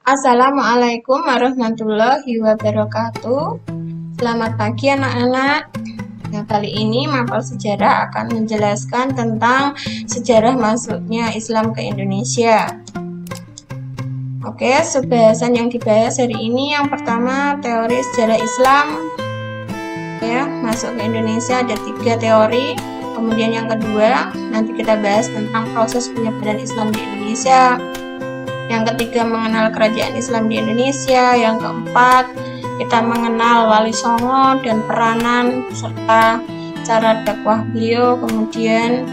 Assalamualaikum warahmatullahi wabarakatuh. Selamat pagi anak-anak. Nah, kali ini Mapel Sejarah akan menjelaskan tentang sejarah masuknya Islam ke Indonesia. Oke, pembahasan yang dibahas hari ini yang pertama teori sejarah Islam. Ya, masuk ke Indonesia ada 3 teori. Kemudian yang kedua, nanti kita bahas tentang proses penyebaran Islam di Indonesia. Yang ketiga, mengenal kerajaan Islam di Indonesia. Yang keempat, kita mengenal Wali Songo dan peranan serta cara dakwah beliau. Kemudian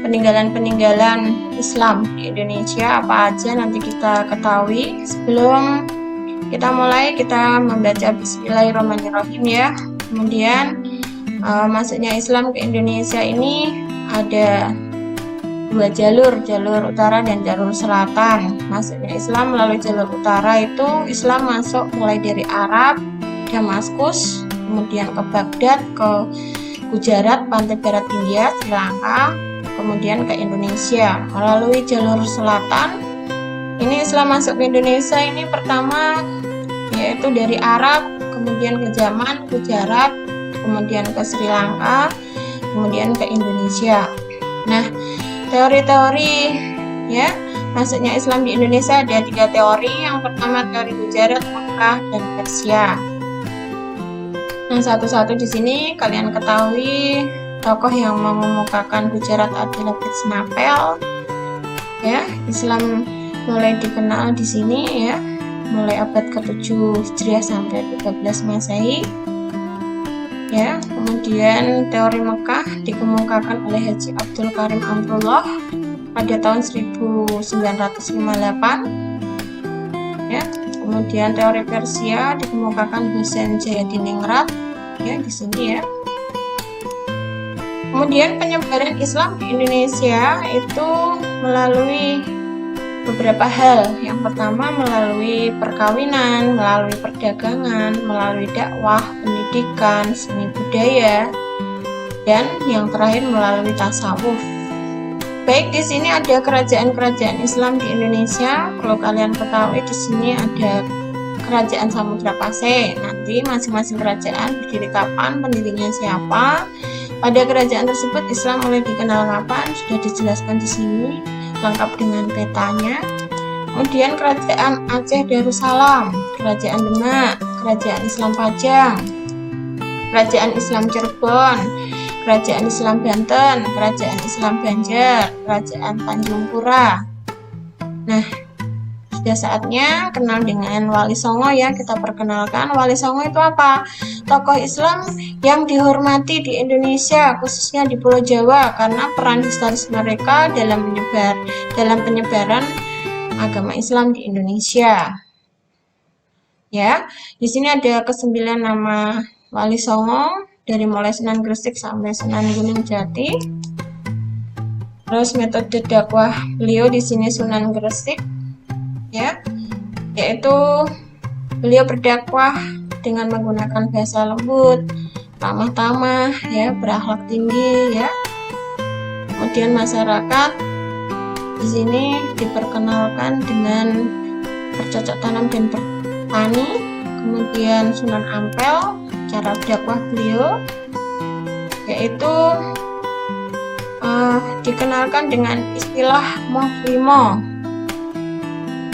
peninggalan-peninggalan Islam di Indonesia apa aja nanti kita ketahui. Sebelum kita mulai, kita membaca Bismillahirrahmanirrahim ya. Kemudian masuknya Islam ke Indonesia ini ada 2 jalur utara dan jalur selatan. Masuknya Islam melalui jalur utara itu Islam masuk mulai dari Arab, Damaskus, kemudian ke Baghdad, ke Gujarat, pantai barat India, Sri Lanka, kemudian ke Indonesia. Melalui jalur selatan, ini Islam masuk ke Indonesia ini pertama yaitu dari Arab, kemudian ke Yaman, Gujarat, kemudian ke Sri Lanka, kemudian ke Indonesia. Nah, teori-teori ya masuknya Islam di Indonesia ada 3 teori. Yang pertama teori Gujarat, Mekah, dan Persia. Nah, satu-satu di sini kalian ketahui tokoh yang mengemukakan Gujarat adalah Krishnapel. Ya, Islam mulai dikenal di sini ya, mulai abad ke-7 Hijriah sampai 13 Masehi. Ya, kemudian teori Mekah dikemukakan oleh Haji Abdul Karim Amrullah pada tahun 1958. Ya, kemudian teori Persia dikemukakan Husain Jayadiningrat ya di sini ya. Kemudian penyebaran Islam di Indonesia itu melalui beberapa hal. Yang pertama melalui perkawinan, melalui perdagangan, melalui dakwah, pendidikan, seni budaya, dan yang terakhir melalui tasawuf. Baik, di sini ada kerajaan-kerajaan Islam di Indonesia. Kalau kalian ketahui di sini ada Kerajaan Samudra Pasai. Nanti masing-masing kerajaan berdiri kapan, pendirinya siapa. Pada kerajaan tersebut Islam mulai dikenal kapan sudah dijelaskan di sini, lengkap dengan petanya. Kemudian Kerajaan Aceh Darussalam, Kerajaan Demak, Kerajaan Islam Pajang, Kerajaan Islam Cirebon, Kerajaan Islam Banten, Kerajaan Islam Banjar, Kerajaan Tanjung Pura. Nah, sudah saatnya kenal dengan Wali Songo ya. Kita perkenalkan Wali Songo itu apa? Tokoh Islam yang dihormati di Indonesia, khususnya di Pulau Jawa, karena peran historis mereka dalam penyebaran agama Islam di Indonesia. Ya, di sini ada ke-9 nama Wali Songo dari mulai Sunan Gresik sampai Sunan Gunung Jati. Terus metode dakwah beliau di sini Sunan Gresik ya, yaitu beliau berdakwah dengan menggunakan bahasa lembut, ramah tamah ya, berakhlak tinggi ya. Kemudian masyarakat di sini diperkenalkan dengan bercocok tanam dan bertani. Kemudian Sunan Ampel, cara dakwah beliau yaitu dikenalkan dengan istilah moh-limo,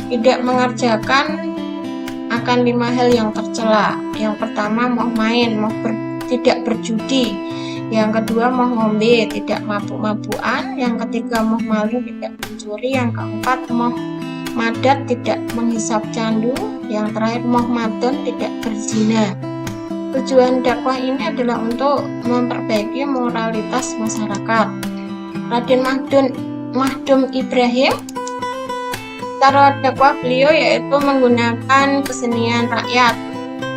tidak mengerjakan akan 5 hal yang tercela. Yang pertama moh main, tidak berjudi. Yang kedua moh ngombe, tidak mabuk-mabukan. Yang ketiga moh maling, tidak mencuri. Yang keempat moh madat, tidak menghisap candu. Yang terakhir moh madon, tidak berzina. Tujuan dakwah ini adalah untuk memperbaiki moralitas masyarakat. Raden Mahdum Ibrahim, cara dakwah beliau yaitu menggunakan kesenian rakyat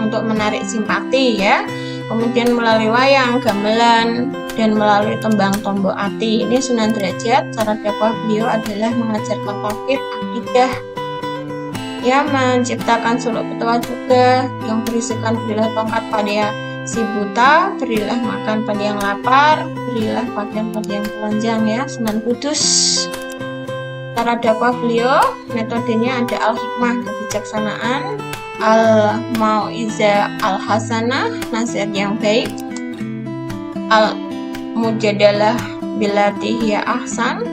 untuk menarik simpati ya. Kemudian melalui wayang, gamelan, dan melalui tembang tombok ati. Ini Sunan Derajat, cara dakwah beliau adalah mengajarkan tauhid, akidah ya, menciptakan suluk petua juga yang berisikan berilah tongkat pada si buta, berilah makan pada yang lapar, berilah pakaian pada yang telanjang ya. Sunan Kudus, Cara dakwah beliau, metodenya ada al-hikmah, kebijaksanaan, al-mau'izah al-hasanah, nasihat yang baik, al-mujadalah billati hiya ahsan,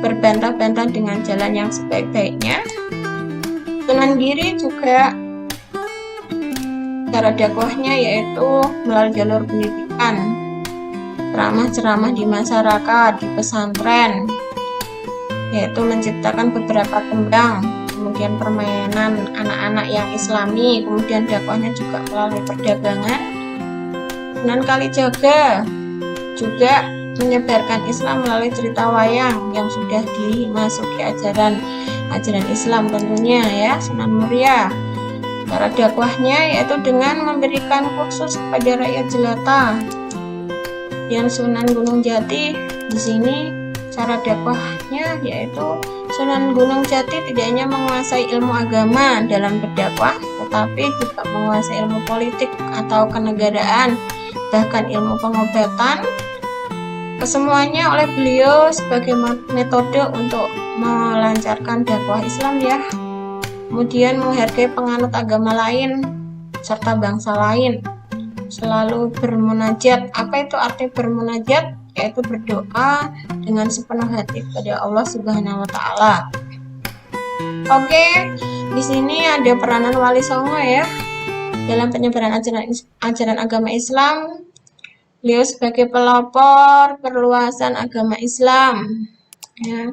berbantah-bantah dengan jalan yang sebaik-baiknya. Sunan Giri juga cara dakwahnya yaitu melalui jalur pendidikan, ceramah-ceramah di masyarakat, di pesantren, yaitu menciptakan beberapa tembang, kemudian permainan anak-anak yang islami, kemudian dakwahnya juga melalui perdagangan. Sunan Kalijaga juga menyebarkan Islam melalui cerita wayang yang sudah dimasuki ajaran Islam tentunya ya. Sunan Muria cara dakwahnya yaitu dengan memberikan kursus kepada rakyat jelata. Dan Sunan Gunung Jati di sini cara dakwahnya yaitu Sunan Gunung Jati tidak hanya menguasai ilmu agama dalam berdakwah, tetapi juga menguasai ilmu politik atau kenegaraan, bahkan ilmu pengobatan. Kesemuanya oleh beliau sebagai metode untuk melancarkan dakwah Islam ya. Kemudian menghargai penganut agama lain serta bangsa lain. Selalu bermunajat. Apa itu arti bermunajat? Yaitu berdoa dengan sepenuh hati kepada Allah Subhanahu wa taala. Oke, di sini ada peranan Wali Songo ya dalam penyebaran ajaran agama Islam. Beliau sebagai pelopor perluasan agama Islam. Ya.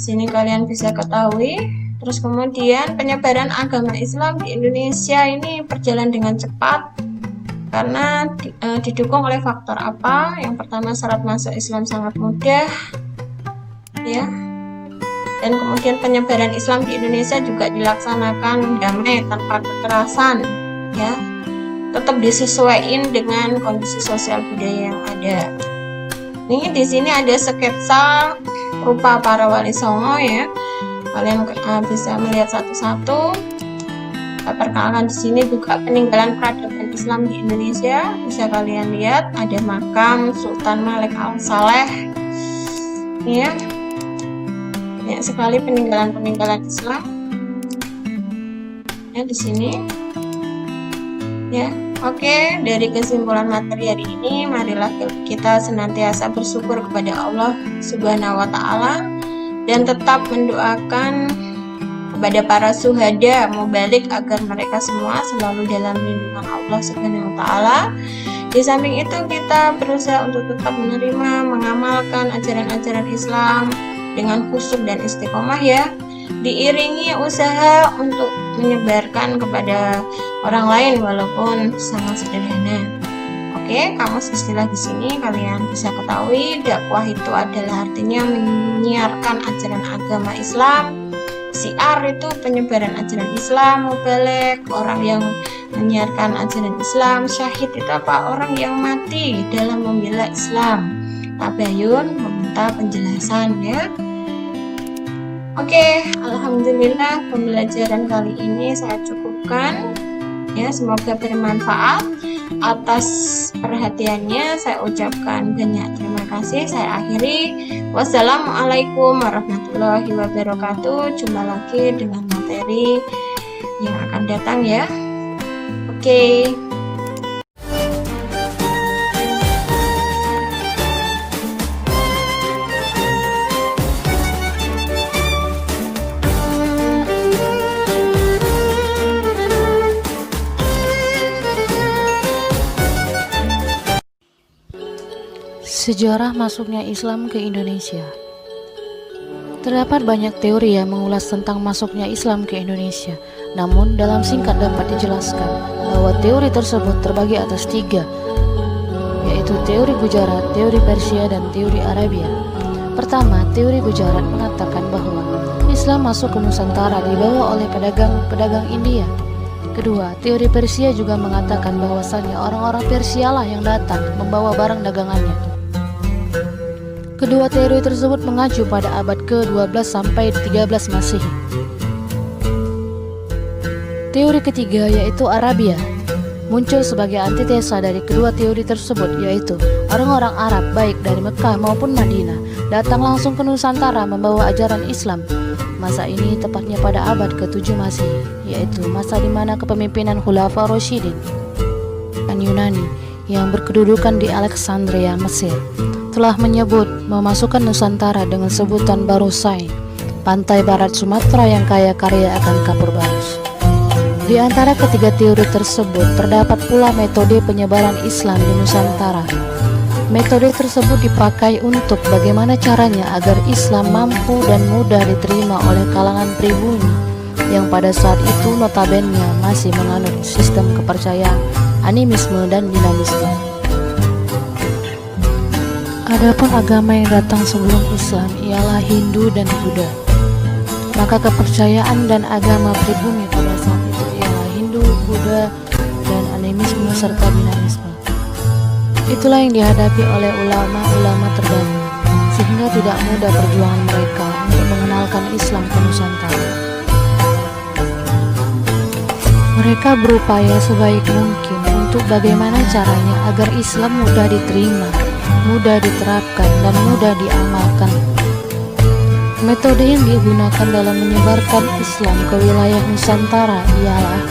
Sini kalian bisa ketahui. Terus kemudian penyebaran agama Islam di Indonesia ini berjalan dengan cepat karena didukung oleh faktor apa? Yang pertama, syarat masuk Islam sangat mudah, ya. Dan kemudian penyebaran Islam di Indonesia juga dilaksanakan damai tanpa kekerasan, ya. Tetap disesuaikan dengan kondisi sosial budaya yang ada. Ini di sini ada sketsa rupa para wali songo ya. Kalian bisa melihat satu-satu. Perkenalkan di sini juga peninggalan peradaban Islam di Indonesia. Bisa kalian lihat ada makam Sultan Malik Al-Saleh. Ya. Banyak sekali peninggalan-peninggalan Islam. Ya di sini. Ya. Oke, dari kesimpulan materi hari ini, marilah kita senantiasa bersyukur kepada Allah Subhanahu wa taala dan tetap mendoakan kepada para syuhada mubalik agar mereka semua selalu dalam lindungan Allah Subhanahu wa taala. Di samping itu kita berusaha untuk tetap menerima, mengamalkan ajaran-ajaran Islam dengan khusyuk dan istiqomah ya. Diiringi usaha untuk menyebarkan kepada orang lain walaupun sangat sederhana. Oke, kamus istilah di sini kalian bisa ketahui dakwah itu adalah artinya menyiarkan ajaran agama Islam. Syiar itu penyebaran ajaran Islam, mubalik orang yang menyiarkan ajaran Islam. Syahid itu apa? Orang yang mati dalam membela Islam. Tabayun meminta penjelasan ya. Oke, alhamdulillah pembelajaran kali ini saya cukupkan. Ya, semoga bermanfaat. Atas perhatiannya saya ucapkan banyak terima kasih. Saya akhiri. Wassalamualaikum warahmatullahi wabarakatuh. Jumpa lagi dengan materi yang akan datang ya. Oke. Sejarah masuknya Islam ke Indonesia. Terdapat banyak teori yang mengulas tentang masuknya Islam ke Indonesia. Namun dalam singkat dapat dijelaskan bahwa teori tersebut terbagi atas 3, yaitu teori Gujarat, teori Persia, dan teori Arabia. Pertama, teori Gujarat mengatakan bahwa Islam masuk ke Nusantara dibawa oleh pedagang India. Kedua, teori Persia juga mengatakan bahwasannya orang-orang Persialah yang datang membawa barang dagangannya. Kedua teori tersebut mengacu pada abad ke-12 sampai 13 Masehi. Teori ketiga yaitu Arabia muncul sebagai antitesa dari kedua teori tersebut, yaitu orang-orang Arab baik dari Mekah maupun Madinah datang langsung ke Nusantara membawa ajaran Islam. Masa ini tepatnya pada abad ke-7 Masehi, yaitu masa di mana kepemimpinan Khulafa Rasyidin Yunani yang berkedudukan di Alexandria, Mesir, telah menyebut memasukkan Nusantara dengan sebutan Barosai, pantai barat Sumatera yang kaya karya akan kapur barus. Di antara ketiga teori tersebut terdapat pula metode penyebaran Islam di Nusantara. Metode tersebut dipakai untuk bagaimana caranya agar Islam mampu dan mudah diterima oleh kalangan pribumi yang pada saat itu notabene masih menganut sistem kepercayaan animisme dan dinamisme. Adapun agama yang datang sebelum Islam ialah Hindu dan Buddha. Maka kepercayaan dan agama pribumi pada saat itu ialah Hindu, Buddha, dan animisme serta dinamisme. Itulah yang dihadapi oleh ulama-ulama terdahulu, sehingga tidak mudah perjuangan mereka untuk mengenalkan Islam ke Nusantara. Mereka berupaya sebaik mungkin untuk bagaimana caranya agar Islam mudah diterima, mudah diterapkan, dan mudah diamalkan. Metode yang digunakan dalam menyebarkan Islam ke wilayah Nusantara ialah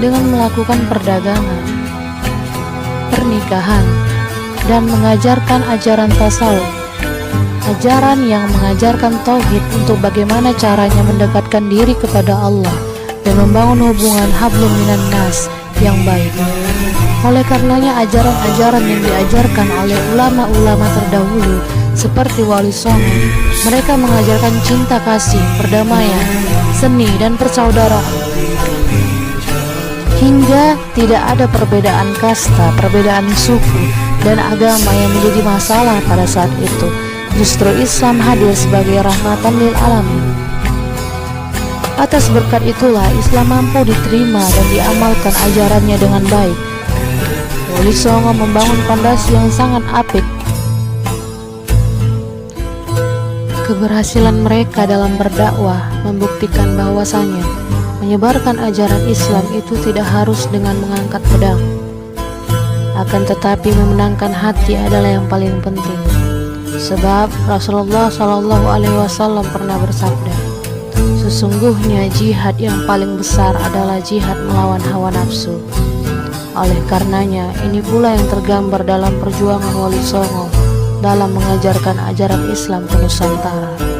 dengan melakukan perdagangan, pernikahan, dan mengajarkan ajaran tasawuf, ajaran yang mengajarkan tauhid untuk bagaimana caranya mendekatkan diri kepada Allah dan membangun hubungan hablum minan nas yang baik. Oleh karenanya ajaran-ajaran yang diajarkan oleh ulama-ulama terdahulu seperti Wali Songo, mereka mengajarkan cinta kasih, perdamaian, seni, dan persaudaraan. Hingga tidak ada perbedaan kasta, perbedaan suku, dan agama yang menjadi masalah pada saat itu. Justru Islam hadir sebagai rahmatan lil alamin. Atas berkat itulah Islam mampu diterima dan diamalkan ajarannya dengan baik. Wali Songo membangun fondasi yang sangat apik. Keberhasilan mereka dalam berdakwah membuktikan bahwasanya menyebarkan ajaran Islam itu tidak harus dengan mengangkat pedang. Akan tetapi memenangkan hati adalah yang paling penting. Sebab Rasulullah SAW pernah bersabda, sesungguhnya jihad yang paling besar adalah jihad melawan hawa nafsu. Oleh karenanya, ini pula yang tergambar dalam perjuangan Wali Songo dalam mengajarkan ajaran Islam ke Nusantara.